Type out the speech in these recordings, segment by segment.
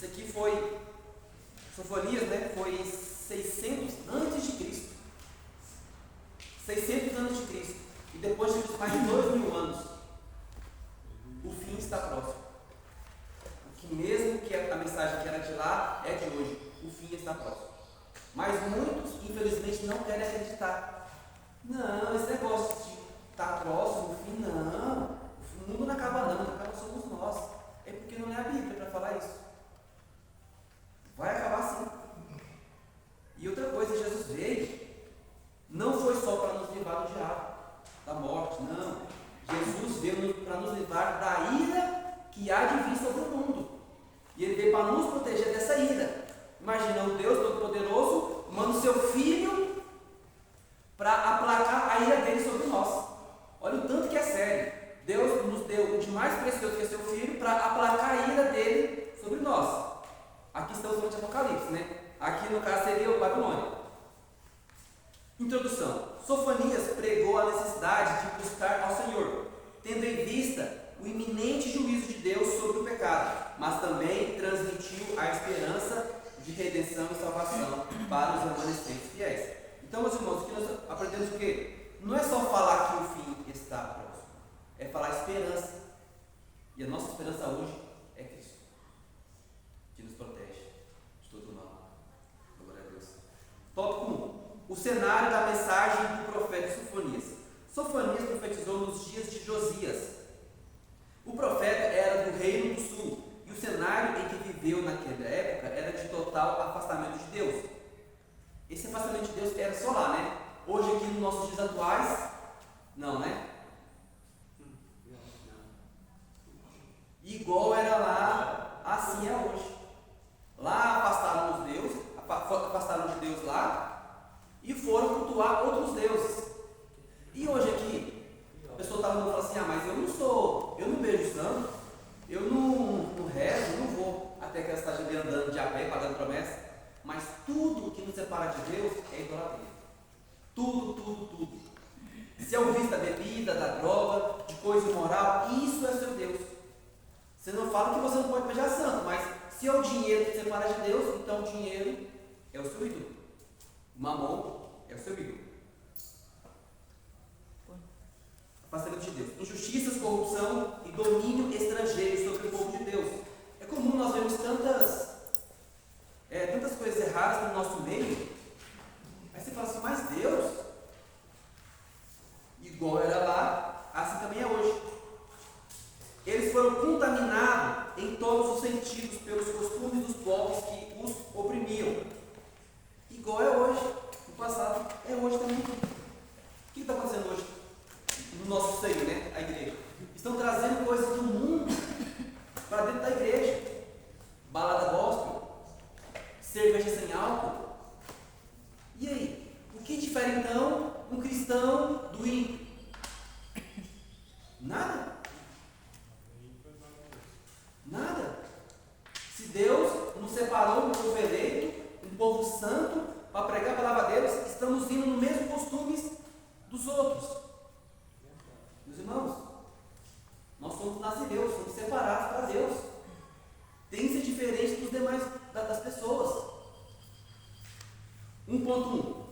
Isso aqui foi, Sofonias, né? Foi 600 antes de Cristo. 600 anos de Cristo. E depois de mais de 2.000 anos, o fim está próximo. O que mesmo que a mensagem que era de lá é de hoje, o fim está próximo. Mas muitos, infelizmente, não querem acreditar. Não, esse negócio de estar próximo, o fim, não. O mundo não acaba não, quem acaba somos nós. É porque não é a Bíblia para falar isso. Vai acabar sim. E outra coisa, Jesus veio, não foi só para nos livrar do diabo, da morte, não. Jesus veio para nos livrar da ira que há de vir sobre o mundo. E Ele veio para nos proteger dessa ira. Imagina, o Deus Todo-Poderoso manda o seu Filho para aplacar a ira dele sobre nós. Olha o tanto que é sério. Deus nos deu o de mais precioso que é seu Filho para aplacar a ira dele sobre nós. Aqui estamos falando de Apocalipse, né? Aqui no caso seria o Babilônia. Introdução. Sofonias pregou a necessidade de buscar ao Senhor, tendo em vista o iminente juízo de Deus sobre o pecado, mas também transmitiu a esperança de redenção e salvação para os remanescentes fiéis. Então, meus irmãos, aqui nós aprendemos o quê? Não é só falar que o fim está próximo, é falar esperança. E a nossa esperança hoje é Cristo, que nos protege de todo mal. Glória a Deus. Tópico 1. O cenário da mensagem do profeta Sofonias. Sofonias profetizou nos dias de Josias. O profeta era do reino do sul, e o cenário em que viveu naquela época era de total afastamento de Deus. Esse afastamento de Deus era só lá, né? Hoje aqui nos nossos dias atuais, não, né? Igual era lá, assim é hoje. Lá afastaram de Deus lá, e foram cultuar outros deuses. E hoje aqui, a pessoa está falando assim, mas eu não vejo santo, eu não rezo, eu não vou até que ela esteja ali andando de a pé, pagando promessa. Mas tudo que nos separa de Deus é idolatria. Tudo. Se é o vício da bebida, da droga, de coisa imoral, isso é seu Deus. Você não fala que você não pode beijar santo, mas se é o dinheiro que te separa de Deus, então o dinheiro é o seu ídolo. O mamão é o seu ídolo. Afastamento de Deus. Injustiças, corrupção e domínio estrangeiro sobre o povo de Deus. É comum nós vermos tantas coisas erradas no nosso meio. Aí você fala assim, mas Deus, igual era lá, assim também é hoje. Eles foram contaminados em todos os sentidos pelos costumes dos povos que os oprimiam. Igual é hoje, no passado, é hoje também. O que está acontecendo hoje no nosso seio, né? A igreja. Estão trazendo coisas do mundo para dentro da igreja. Balada gospel, cerveja sem álcool. E aí? O que difere então um cristão do ímpio? Nada. Se Deus nos separou um povo eleito, um povo santo, para pregar a palavra de Deus, estamos indo no mesmo costumes dos outros. Meus irmãos, nós somos nazireus, somos separados para Deus. Tem que ser diferente dos demais, das pessoas. 1.1.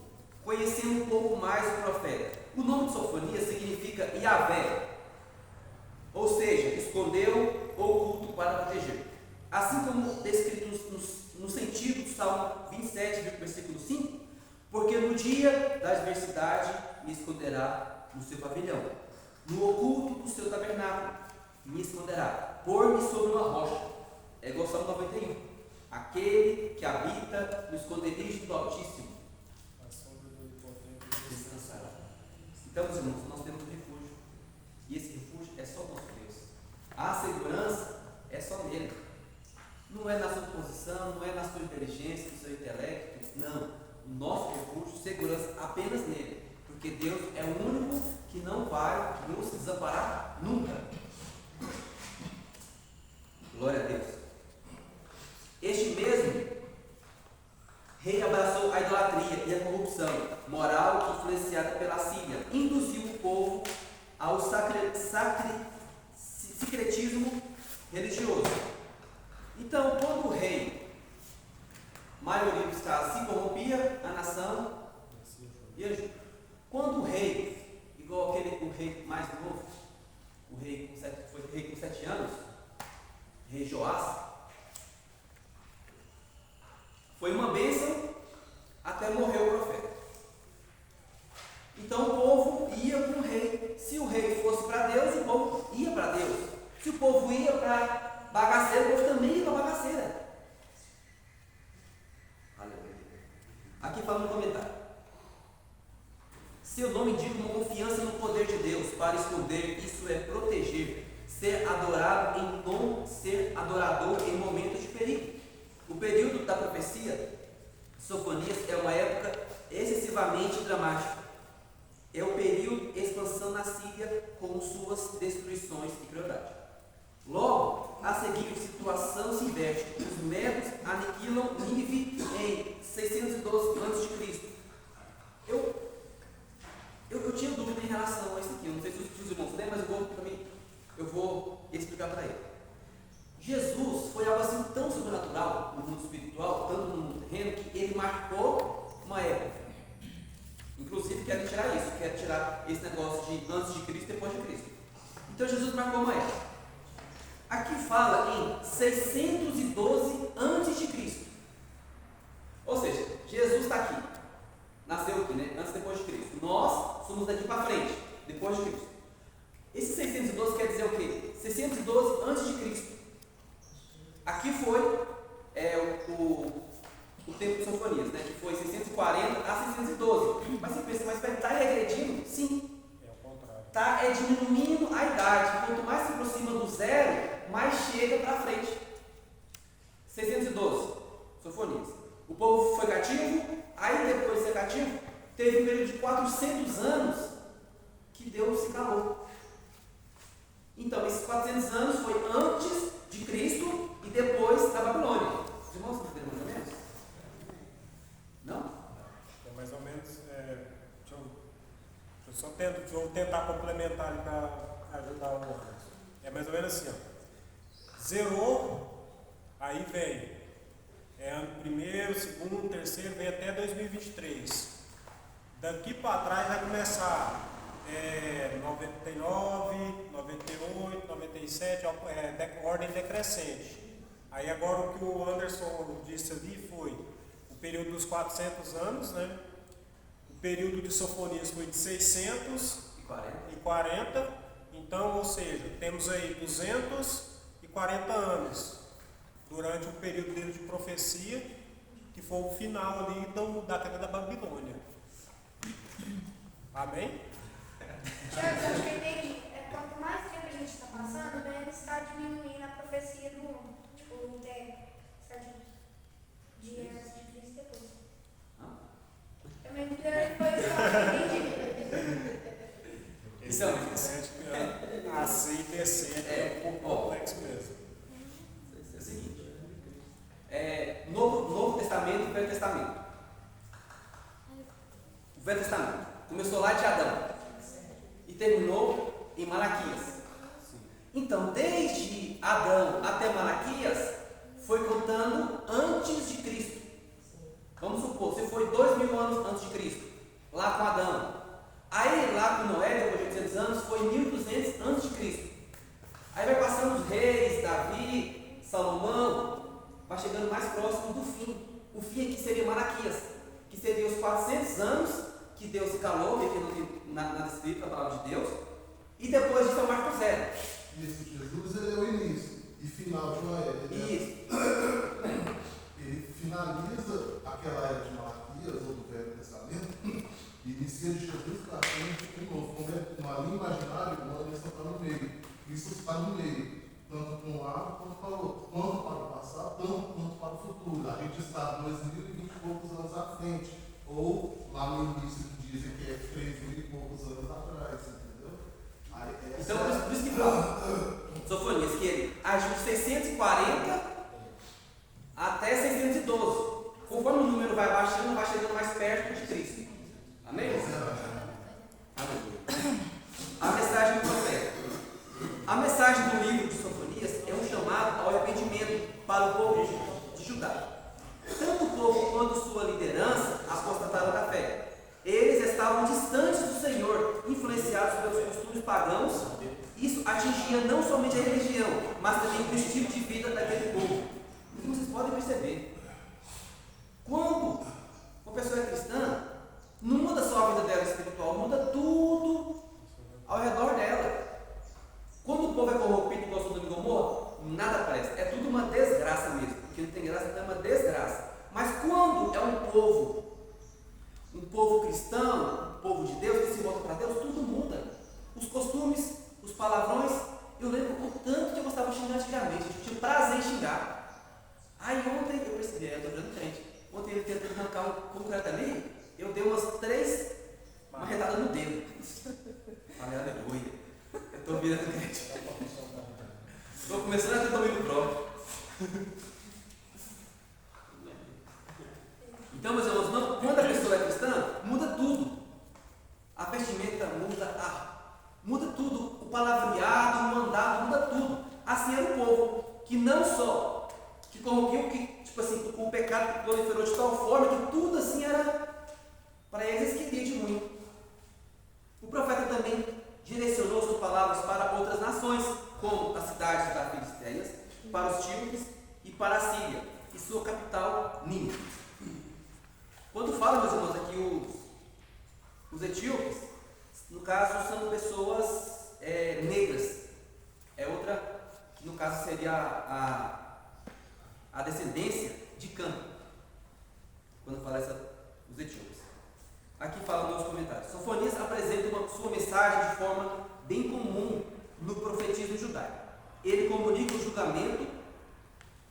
Conhecendo um pouco mais o profeta. O nome de Sofonias significa Yahvé, ou seja, escondeu ou oculto para proteger. Assim como descrito no sentido do Salmo 27, versículo 5, porque no dia da adversidade me esconderá no seu pavilhão, no oculto do seu tabernáculo me esconderá, pôr-me sobre uma rocha. É igual ao Salmo 91, aquele que habita no esconderijo do Altíssimo descansará. Então, meus irmãos, nós temos um refúgio, e esse refúgio é só o nosso Deus. A segurança é só nele. Não é na sua posição, não é na sua inteligência, no seu intelecto, não. O nosso refúgio, segurança apenas nele, porque Deus é o único que não vai nos desamparar nunca. Glória a Deus. Este mesmo rei abraçou a idolatria e a corrupção moral que, influenciada pela Síria, induziu o povo ao secretismo religioso. Então, quando o rei, maioria dos casos, se corrompia, a nação ia junto. Quando o rei, igual o rei mais novo, foi rei com 7 anos, rei Joás, foi uma bênção até morrer o profeta. Então o povo ia com o rei. Se o rei fosse para Deus, o povo ia para Deus. Se o povo ia para bagaceira, o povo também ia para bagaceira. Aqui fala no comentário. Seu nome diz uma confiança no poder de Deus para esconder, isso é proteger, ser adorado em não ser adorador em momentos de perigo. O período da profecia, Sofonias, é uma época excessivamente dramática. É o período de expansão na Síria com suas destruições e crueldade. Logo, a seguir, a situação se inverte. Os medos aniquilam Nínive em 612 a.C. Eu tinha dúvida em relação a isso aqui. Eu não sei se os irmãos lembram, mas eu vou explicar para ele. Jesus foi algo assim tão sobrenatural no mundo espiritual, tanto no mundo terreno, que ele marcou uma época. Inclusive, quero tirar esse negócio de antes de Cristo e depois de Cristo. Então, Jesus marcou uma época. Aqui fala em 612 a.C. Ou seja, Jesus está aqui. Nasceu aqui, né? Antes e depois de Cristo. Nós somos daqui para frente, depois de Cristo. Esse 612 quer dizer o quê? 612 antes de Cristo. Aqui foi o tempo de Sofonias, né? Que foi 640 a 612. Mas você pensa, mas está regredindo? Sim. É o contrário. Está diminuindo a idade. Quanto mais se aproxima do zero, mais chega para frente. 612, Sofonias. O povo foi cativo, aí depois de ser cativo, teve um período de 400 anos que Deus se calou. Então, esses 400 anos foi antes de Cristo e depois da Babilônia. Os irmãos entenderam mais ou menos? Não? É mais ou menos. Deixa eu tentar complementar ali para ajudar o Anderson. É mais ou menos assim, ó. Zerou, aí vem. Ano primeiro, segundo, terceiro, vem até 2023. Daqui para trás vai começar 99, 98, 97, ordem decrescente. Aí agora o que o Anderson disse ali foi o período dos 400 anos, né? O período de Sofonias foi de 640. Então, ou seja, temos aí 240 anos. Durante o período dele de profecia, que foi o final ali da queda da Babilônia. Amém? Eu acho que eu entendi. Quanto mais tempo a gente está passando, menos está diminuindo a profecia do mundo. Tipo, o tempo. De antes de Cristo e depois. Também foi só que eu entendi. Esse é interessante, porque nascer e descer é um pouco complexo mesmo. É o seguinte. Novo Testamento e Velho Testamento. O Velho Testamento começou lá de Adão e terminou em Malaquias. Então, desde Adão até Malaquias, foi contando antes de Cristo. Vamos supor, você foi 2000 anos antes de Cristo, lá com Adão. Aí, lá com Noé, depois de 800 anos, foi 1200 antes de Cristo. Aí vai passando os reis, Davi, Salomão, vai chegando mais próximo do fim. O fim aqui seria Malaquias, que seria os 400 anos que Deus se calou, que aqui não tem nada escrito na palavra de Deus, e depois disso é o marco zero. Isso, Jesus ele é o início e final de uma era. Isso. Ele finaliza aquela era de Malaquias ou do Velho Testamento e inicia de Jesus para frente de novo. Como é uma linha imaginária, uma direção está no meio. Isso está no meio, tanto para um lado quanto para o outro, tanto para o passado, tanto quanto para o futuro. A gente está 2020 e poucos anos à frente, ou lá no início que dizem que é 3.000 e poucos anos atrás, entendeu? Então, por isso que fala, Sofonias, que ele agiu de 640 até 612. Conforme o número vai baixando, vai chegando mais perto de Cristo. Amém? Amém. A mensagem do profeta. A mensagem do livro de Sofonias é um chamado ao arrependimento para o povo de Judá. Tanto o povo quanto sua liderança apostataram da fé. Eles estavam distantes do Senhor, influenciados pelos costumes pagãos. Isso atingia não somente a religião, mas também o estilo de vida daquele povo. E vocês podem perceber, quando uma pessoa é cristã, não muda só a vida dela espiritual, muda tudo ao redor dela. Quando o povo é corrompido igual Sodoma e Gomorra, nada presta, é tudo uma desgraça mesmo, porque não tem graça, então é uma desgraça. Mas quando é um povo cristão, um povo de Deus, que se volta para Deus, tudo muda. Os costumes, os palavrões, eu lembro o tanto que eu gostava de xingar antigamente, eu tinha prazer em xingar. Aí ontem eu percebi, eu estou virando crente, ontem ele tentando arrancar um concreto ali, eu dei umas 3 marretadas no dedo. Falei, aleluia, eu estou virando crente. Estou começando a ter domínio próprio. Então, meus irmãos, quando a pessoa é cristã, muda tudo. A vestimenta muda tudo. O palavreado, o mandado, muda tudo. Assim era o povo, que não só que corrompiu, que, tipo assim, o pecado proliferou de tal forma que tudo assim era, para eles queriam de muito. O profeta também direcionou suas palavras para outras nações, como as cidades da Filisteias, para os tíopes e para a Síria, e sua capital, Nínive. Quando fala, meus irmãos, aqui os etíopes, no caso são pessoas negras. É outra, que no caso seria a descendência de Cã. Quando fala os etíopes. Aqui fala nos comentários. Sofonias apresenta sua mensagem de forma bem comum no profetismo judaico. Ele comunica o julgamento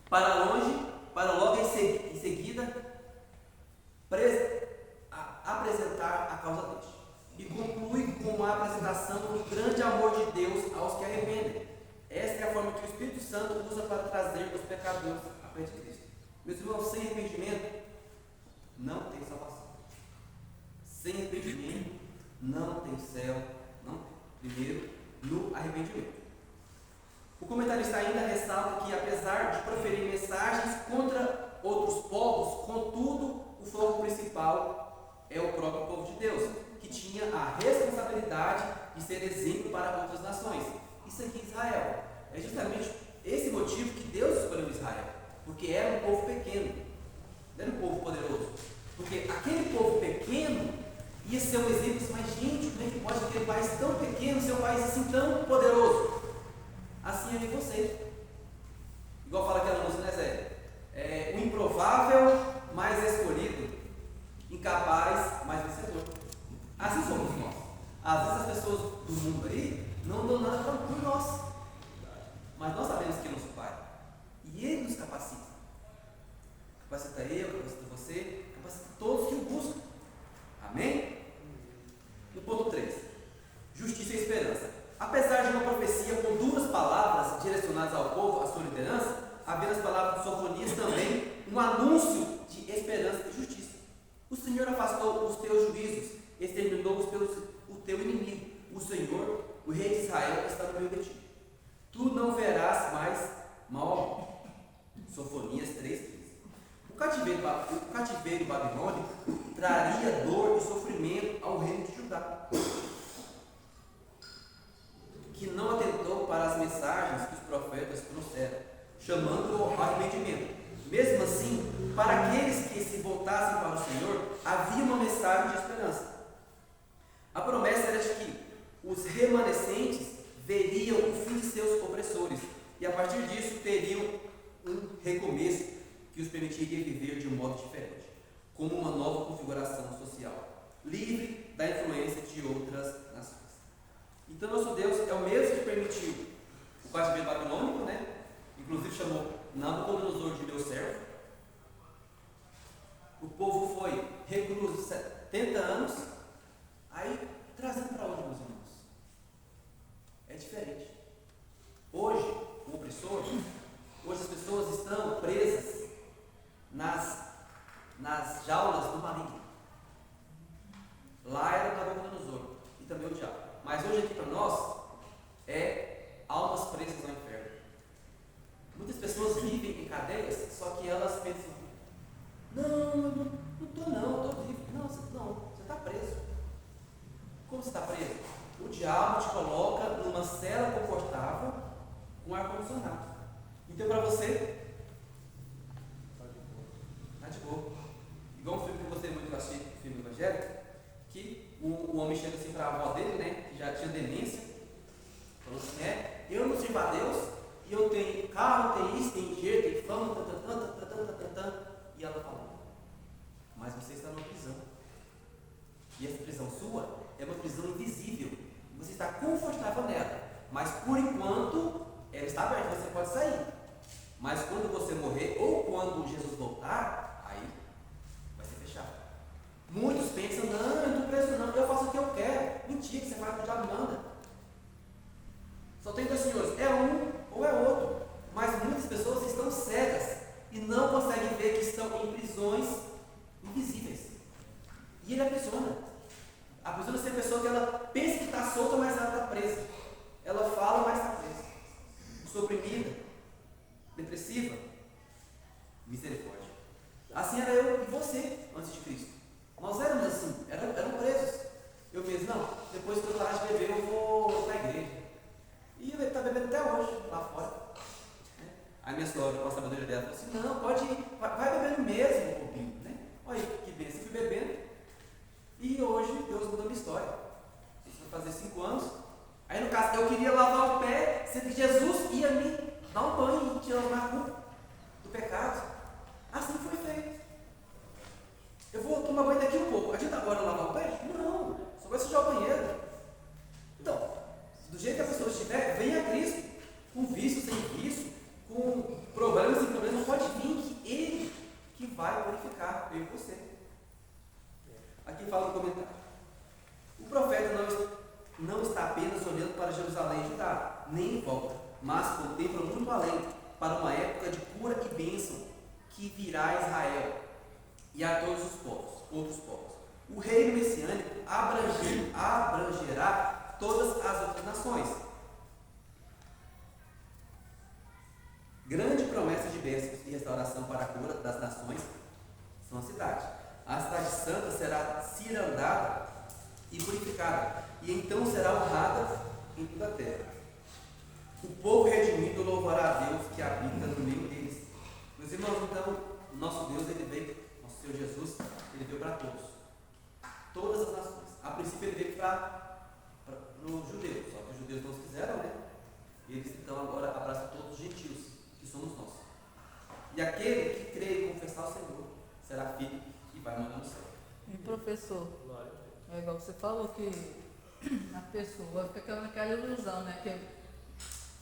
para longe, para logo em seguida apresentar a causa deles. E conclui com a apresentação do grande amor de Deus aos que arrependem. Esta é a forma que o Espírito Santo usa para trazer os pecadores à frente de Cristo. Meus irmãos, sem arrependimento não tem salvação. Sem arrependimento não tem céu, não tem. Primeiro, no arrependimento. O comentarista ainda ressalta que, apesar de proferir mensagens contra outros povos, contudo, o foco principal é o próprio povo de Deus, que tinha a responsabilidade de ser exemplo para outras nações. Isso aqui em Israel. É justamente esse motivo que Deus escolheu Israel, porque era um povo pequeno, não era um povo poderoso. Porque aquele povo pequeno ia ser um exemplo, mas gente, como é que pode aquele país tão pequeno ser um país assim tão poderoso? Assim é você. Igual fala aquela música, né, Zé? O improvável, mais escolhido, incapaz, mais vencedor. Assim somos nós. Às vezes as pessoas do mundo aí não dão nada por nós, mas nós sabemos que é nosso Pai, e Ele nos capacita. Capacita eu, capacita você, capacita todos que o buscam. Amém? No ponto 3, justiça e esperança. Apesar de uma profecia com duras palavras direcionadas ao povo, à sua liderança, havia nas palavras de Sofonias também um anúncio de esperança e justiça. O Senhor afastou os teus juízos, exterminou o teu inimigo. O Senhor, o Rei de Israel, está no meio de ti. Tu não verás mais mal algum. Sofonias 3:15. O cativeiro babilônico traria dor e sofrimento ao reino de Judá, que não atentou para as mensagens que os profetas trouxeram, chamando-o ao arrependimento. Mesmo assim, para aqueles que se voltassem para o Senhor, havia uma mensagem de esperança. A promessa era de que os remanescentes veriam o fim de seus opressores e, a partir disso, teriam um recomeço que os permitiria viver de um modo diferente, como uma nova configuração social, livre da influência de outras nações. Então, nosso Deus é o mesmo que permitiu o cativeiro babilônico, né? Inclusive chamou Nabucodonosor de meu servo. O povo foi recluso 70 anos, aí trazendo para onde, meus irmãos? É diferente. Hoje, o opressor, hoje as pessoas estão presas nas jaulas do maligno. Lá era o Nabucodonosor e também o diabo. Mas hoje aqui para nós é almas presas ao inferno. Muitas pessoas vivem em cadeia você? Tá de boa. Igual um filme que eu gostei muito, eu achei, o filme evangélico, que o homem chega assim para a avó dele, né, que já tinha demência, falou assim, eu não sirvo a Deus, e eu tenho carro, tenho isso, tenho dinheiro, tenho fama, e ela falou, mas você está numa prisão. E essa prisão sua é uma prisão invisível. Você está confortável nela. Mas por enquanto, ela está aberta, você pode sair. Mas quando você morrer, ou quando Jesus voltar, aí vai ser fechado. Muitos pensam, não, eu não estou preso não, eu faço o que eu quero. Mentira, você faz o que o diabo manda. Só tem dois senhores, é um ou é outro. Mas muitas pessoas estão cegas e não conseguem ver que estão em prisões invisíveis. E ele aprisiona. Aprisiona essa pessoa que ela pensa que está solta, mas ela está presa. Ela fala, mas está presa. Suprimida, depressiva, misericórdia. Assim era eu e você antes de Cristo. Nós éramos assim, eram presos. Eu mesmo, não, depois que eu parar de beber, eu vou para a igreja. E ele está bebendo até hoje, lá fora. A minha sogra, com a sabedoria dela, falou assim, não, pode ir, vai bebendo mesmo, bobinho, né? Olha que bênção, eu fui bebendo. E hoje Deus mudou minha história. Isso vai fazer 5 anos. Aí no caso, eu queria lavar o pé, sendo que Jesus ia me dar um banho e tirar uma culpa do pecado. Assim foi feito. Eu vou tomar banho daqui um pouco. Adianta agora lavar o pé? Não, só vai sujar o banheiro. Então, do jeito que a pessoa estiver, venha a Cristo. Com vício, sem vício, com problemas, sem problemas, pode vir que Ele que vai purificar eu e você. Aqui fala no comentário. O profeta não está apenas olhando para Jerusalém e Judá, nem em volta, mas contempla muito além, para uma época de cura e bênção que virá a Israel e a todos os povos, outros povos. O reino messiânico abrangerá todas as outras nações. Grande promessa de bênçãos e restauração para a cura das nações são a cidade. A cidade santa será cirandada e purificada, e então será honrada em toda a terra. O povo redimido louvará a Deus que habita no meio deles. Meus irmãos, então, o nosso Deus, ele veio, nosso Senhor Jesus, ele veio para todos. Todas as nações. A princípio ele veio para os judeus, só que os judeus não quiseram, né? E eles então agora abraçam todos os gentios, que somos nós. E aquele que crê e confessar o Senhor será filho e vai morar no céu. E professor, é igual você falou que a pessoa fica naquela ilusão, né? Que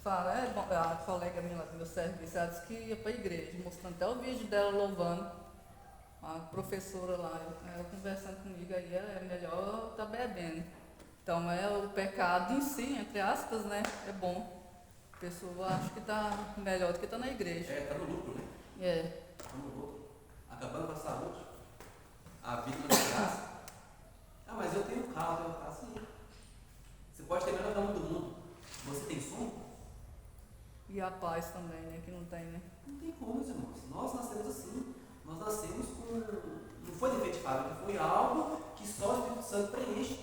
fala, bom, a colega minha lá do meu serviço, ela disse que ia para a igreja, mostrando até o vídeo dela louvando, a professora lá, ela conversando comigo, aí é melhor estar bebendo. Então o pecado em si, entre aspas, né? É bom. A pessoa acha que está melhor do que está na igreja. Está no lucro, né? Está no lucro. Acabando com a saúde. A vida não é graça. Mas eu tenho carro, eu tenho carro, sim. Você pode ter melhor carro do mundo. Você tem som? E a paz também, né? Que não tem, né? Não tem como, meus irmãos. Nós nascemos assim. Nós nascemos com... Não foi defeito de fábrica, foi algo que só o Espírito Santo preenche.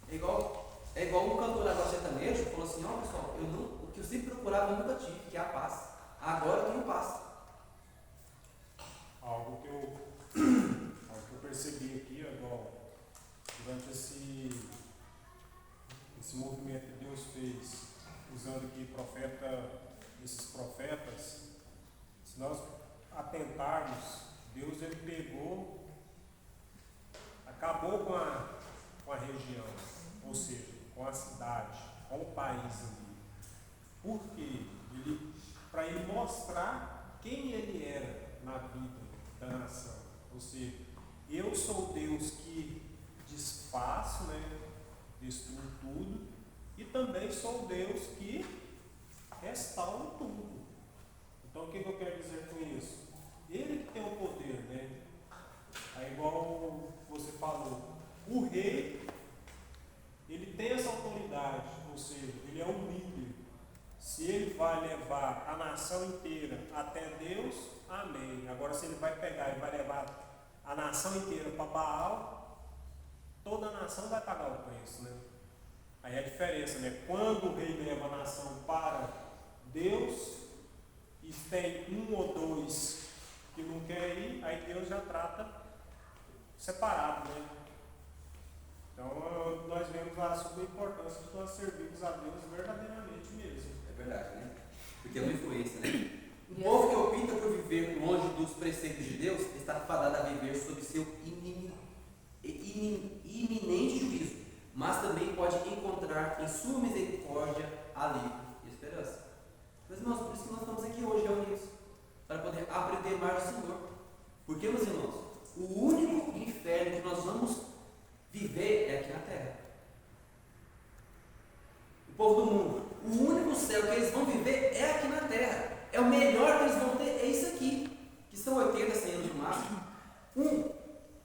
É igual um cantor agora sertanejo falou assim, pessoal, o que eu sempre procurava eu nunca tive, que é a paz. Agora eu tenho paz. Algo que eu percebi aqui, igual, durante esse movimento que Deus fez, usando aqui esses profetas, se nós atentarmos, Deus ele acabou com a região, ou seja, com a cidade, com o país ali. Por quê? Para ele mostrar quem ele era na vida da nação. Ou seja, eu sou Deus que desfaço, né, destruo tudo, e também sou Deus que restaura tudo. Então o que eu quero dizer com isso? Ele que tem o poder, né? É igual você falou, o rei, ele tem essa autoridade, ou seja, ele é um líder. Se ele vai levar a nação inteira até Deus, amém. Agora se ele vai pegar e vai levar a nação inteira para Baal, toda a nação vai pagar o preço, né? Aí a diferença, né? Quando o rei leva a nação para Deus tem um ou dois que não quer ir, aí Deus já trata separado, né? Então nós vemos a sua importância de nós servirmos a Deus verdadeiramente mesmo. É verdade, né? Porque é uma influência, né? Um povo que opta por viver longe dos preceitos de Deus está fadado a viver sob seu iminente juízo, mas também pode encontrar em sua misericórdia alívio e esperança. Meus irmãos, por isso que nós estamos aqui hoje reunidos, para poder aprender mais do Senhor. Porque, meus irmãos, o único inferno que nós vamos viver é aqui na terra. O povo do mundo, o único céu que eles vão viver é aqui na terra. É o melhor que eles vão ter, é isso aqui, que são 80, 100 anos no máximo.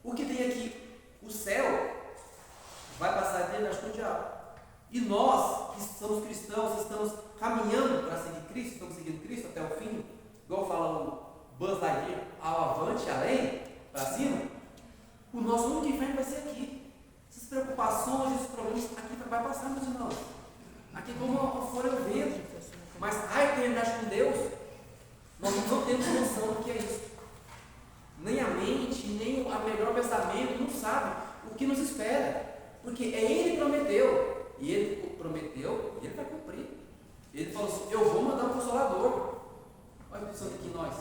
O que tem aqui, o céu, vai passar a eternidade com o diabo. E nós, que somos cristãos, estamos caminhando para seguir Cristo, estamos seguindo Cristo até o fim, igual fala o Buzz Lightyear, ao avante, além, para cima, o nosso único inferno vai ser aqui. Essas preocupações, esses problemas, aqui vai passar, meus irmãos. Aqui como fora o vento. Mas a eternidade com Deus, nós não temos noção do que é isso. Nem a mente, nem o melhor pensamento não sabe o que nos espera. Porque Ele prometeu. E Ele prometeu, e Ele vai cumprir. Ele falou assim, eu vou mandar um Consolador. Olha a pessoa aqui em nós.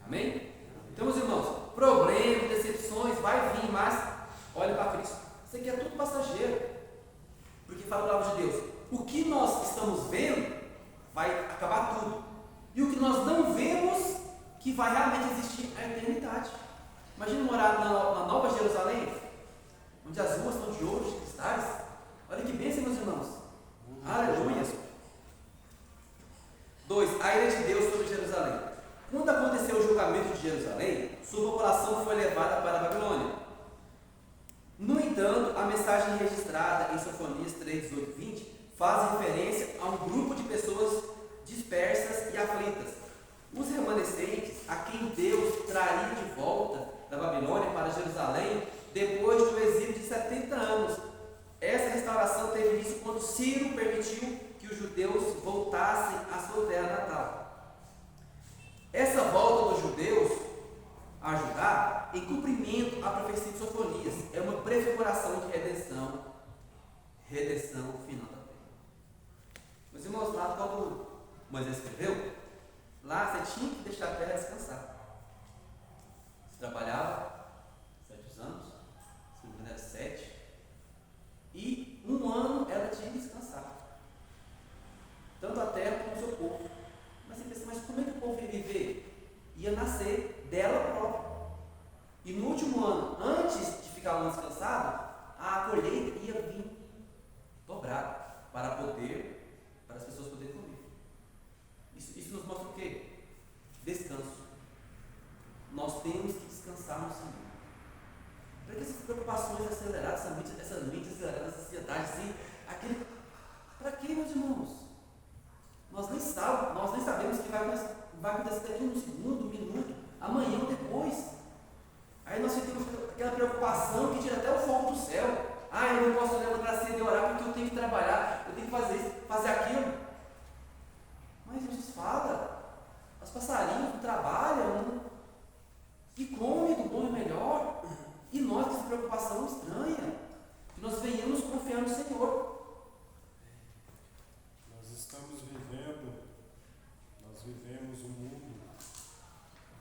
Amém? Então, meus irmãos, problemas, decepções, vai vir, mas olha para Cristo. Isso aqui é tudo passageiro. Porque fala a palavra de Deus. O que nós estamos vendo vai acabar tudo. E o que nós não vemos, que vai realmente existir a eternidade. Imagina morar na Nova Jerusalém, onde as ruas estão de ouro, de cristais. Olha que bênção, meus irmãos. Aleluia. 2. A ira de Deus sobre Jerusalém. Quando aconteceu o julgamento de Jerusalém, sua população foi levada para a Babilônia. No entanto, a mensagem registrada em Sofonias 3, 18 e 20 faz referência a um grupo de pessoas dispersas e aflitas. Os remanescentes, a quem Deus traria de volta da Babilônia para Jerusalém depois do exílio de 70 anos. Essa restauração teve início quando Ciro permitiu que os judeus voltassem à sua terra natal. Essa volta dos judeus a Judá, em cumprimento à profecia de Sofonias, é uma prefiguração de redenção final da terra. Meus irmãos, lá quando Moisés escreveu, lá você tinha que deixar a terra descansar. Você trabalhava 7 anos, se não me engano era 7, e 1 ano ela tinha que descansar. Tanto a terra como o seu povo. Mas você pensa, mas como é que o povo ia viver? Ia nascer dela própria. E no último ano, antes de ficar um ano descansado, a colheita ia vir dobrada para as pessoas poderem comer. Isso nos mostra o quê? Descanso. Nós temos que descansar no Senhor. Para que essas preocupações aceleradas, essa mente acelerada, essa ansiedade, assim, para que, meus irmãos? Nós nem sabemos o que vai acontecer daqui um segundo, um minuto, amanhã ou depois. Aí nós temos aquela preocupação que tira até o fogo do céu. Eu não posso levantar cedo e orar porque eu tenho que trabalhar, eu tenho que fazer isso, fazer aquilo. Mas Jesus fala, os passarinhos não trabalham e comem do bom e melhor. E nós com essa preocupação estranha, que nós venhamos confiar no Senhor. Nós vivemos um mundo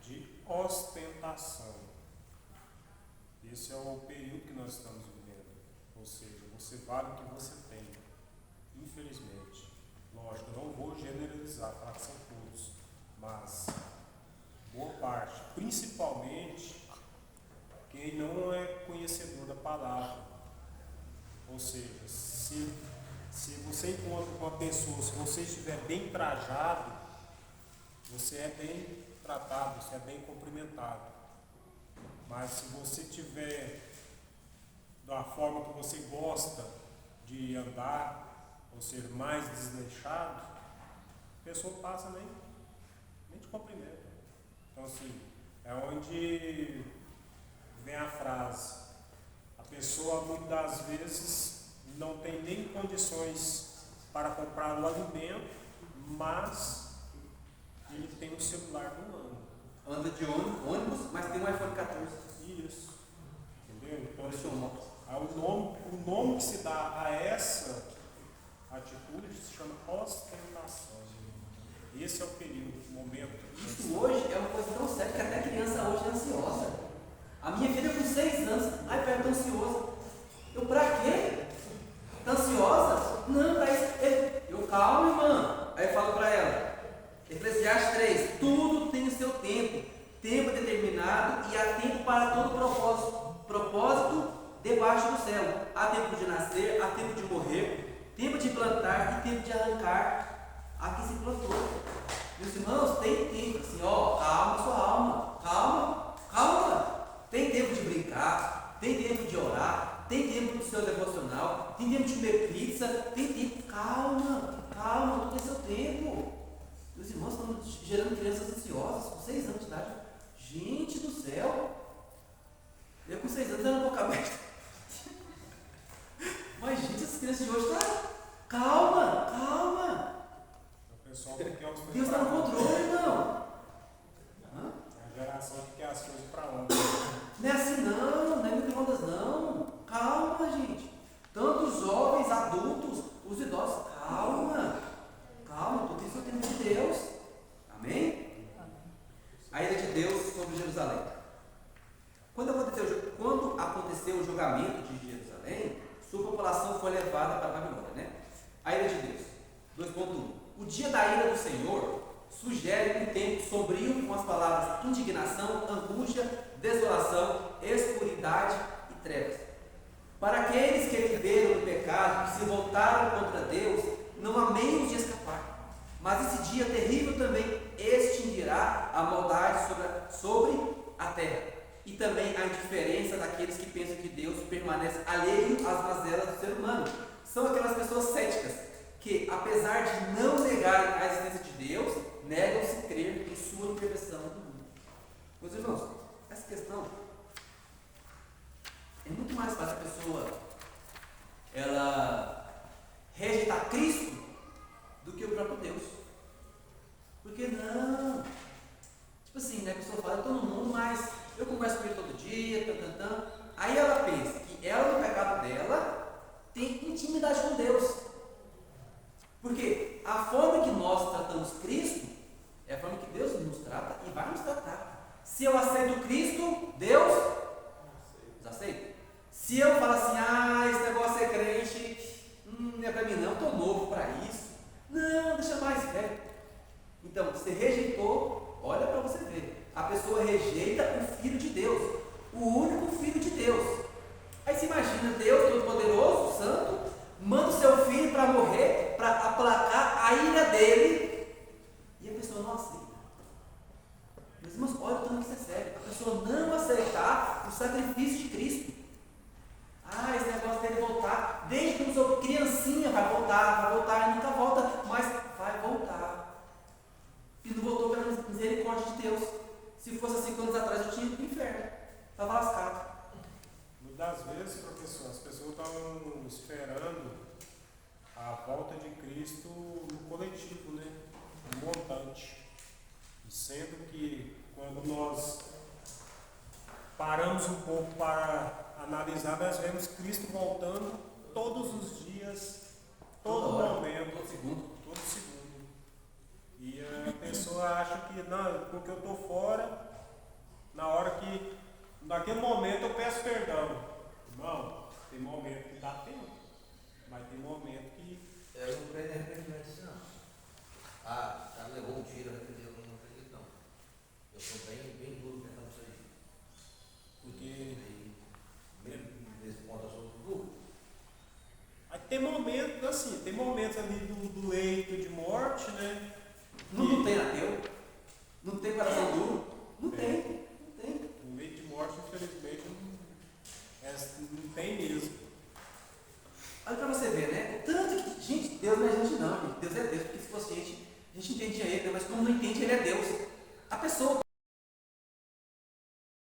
de ostentação. Esse é o período que nós estamos vivendo. Ou seja, você vale o que você tem. Infelizmente. Lógico, eu não vou generalizar, falar que são todos. Mas boa parte, principalmente quem não é conhecedor da palavra. Ou seja, se você encontra com uma pessoa, se você estiver bem trajado, você é bem tratado, você é bem cumprimentado. Mas se você tiver da forma que você gosta de andar, ou ser mais desleixado, a pessoa passa nem te cumprimenta. Então assim, é onde vem a frase, a pessoa muitas das vezes não tem nem condições para comprar o alimento, mas o celular não anda. Anda de ônibus, mas tem um iPhone 14. Isso. Entendeu? Então, Esse é o nome. o nome que se dá a essa atitude se chama ostentação. Esse é o período, o momento. Isso hoje é uma coisa tão séria que até criança hoje é ansiosa. A minha filha com 6 anos, ai pai, eu tô ansiosa. Eu, pra quê? Tá ansiosa? Não, pra isso. Eu, calma, irmã. Aí eu falo pra ela, Eclesiastes 3, tudo tem o seu tempo. Tempo determinado e há tempo para todo propósito. Propósito debaixo do céu. Há tempo de nascer, há tempo de morrer, tempo de plantar e tempo de arrancar a que se plantou. Meus irmãos, tem tempo assim, ó, calma sua alma, calma. Tem tempo de brincar, tem tempo de orar, tem tempo do seu devocional, tem tempo de comer pizza, tem tempo, calma, tudo tem seu tempo. Meus irmãos estão gerando crianças ansiosas com 6 anos de idade. Gente do céu! Eu com 6 anos era boca aberta. Mas gente, essas crianças de hoje estão. Calma! O pessoal que quer os Deus está no controle, irmão. É a geração que quer as coisas para ontem. Não é assim não é micro-ondas não. Calma, gente. Tanto os jovens, adultos, os idosos, calma, tudo isso é o tempo de Deus. Amém? A ira de Deus sobre Jerusalém. Quando aconteceu o julgamento de Jerusalém, sua população foi levada para a Babilônia, né? A ira de Deus. 2.1. O dia da ira do Senhor sugere um tempo sombrio com as palavras indignação, angústia, desolação, escuridade e trevas. Para aqueles que viveram no pecado, que se voltaram contra Deus, não há meios de escapar. Mas esse dia terrível também extinguirá a maldade sobre a terra. E também a indiferença daqueles que pensam que Deus permanece alheio às mazelas do ser humano. São aquelas pessoas céticas que, apesar de não negarem a existência de Deus, negam-se crer em sua intervenção no mundo. Meus irmãos, essa questão é muito mais fácil a pessoa ela rejeitar Cristo do que o próprio Deus. Porque não? Tipo assim, né? A pessoa fala, eu estou no mundo, mas eu converso com ele todo dia, Aí ela pensa que ela, no pecado dela, tem intimidade com Deus. Porque a forma que nós tratamos Cristo é a forma que Deus nos trata e vai nos tratar. Se eu aceito Cristo, Deus nos aceita. Se eu falo assim, esse negócio é crente, não é para mim não, estou novo para isso. Não, deixa mais velho. Então, você rejeitou, olha para você ver. A pessoa rejeita o Filho de Deus, o único Filho de Deus. Aí você imagina Deus Todo-Poderoso, Santo, manda o seu filho para morrer, para aplacar a ira dele, e a pessoa não aceita. Meus irmãos, olha o tanto que isso é sério. A pessoa não aceitar o sacrifício de Cristo. Esse negócio dele voltar, desde que eu sou criancinha, vai voltar, e nunca volta, mas vai voltar. E não voltou pela misericórdia de Deus. Se fosse há 5 anos atrás, eu tinha ido para o inferno. Estava lascado. Muitas vezes, professor, as pessoas estão esperando a volta de Cristo no coletivo, né? No montante. Sendo que quando nós paramos um pouco para analisar, nós vemos Cristo voltando todos os dias, todo momento, todo segundo. E a pessoa acha que, não, porque eu estou fora, na hora que, naquele momento eu peço perdão. Irmão, tem momento que dá tempo, mas tem momento que... Eu não creio nem arrependimento disso, não. Já levou um tiro, arrependeu, eu não acredito, não. Eu sou bem duro tentando isso aí. Porque... Nesse ponto eu sou duro. Aí tem momentos ali do leito de morte, né? Não tem ateu, não tem coração duro, não tem. O leito de morte, infelizmente, não tem mesmo. Olha para você ver, né? Tanto que, gente, Deus não é gente não, gente. Deus é Deus, porque se fosse gente, a gente entendia ele, mas como não entende, ele é Deus. A pessoa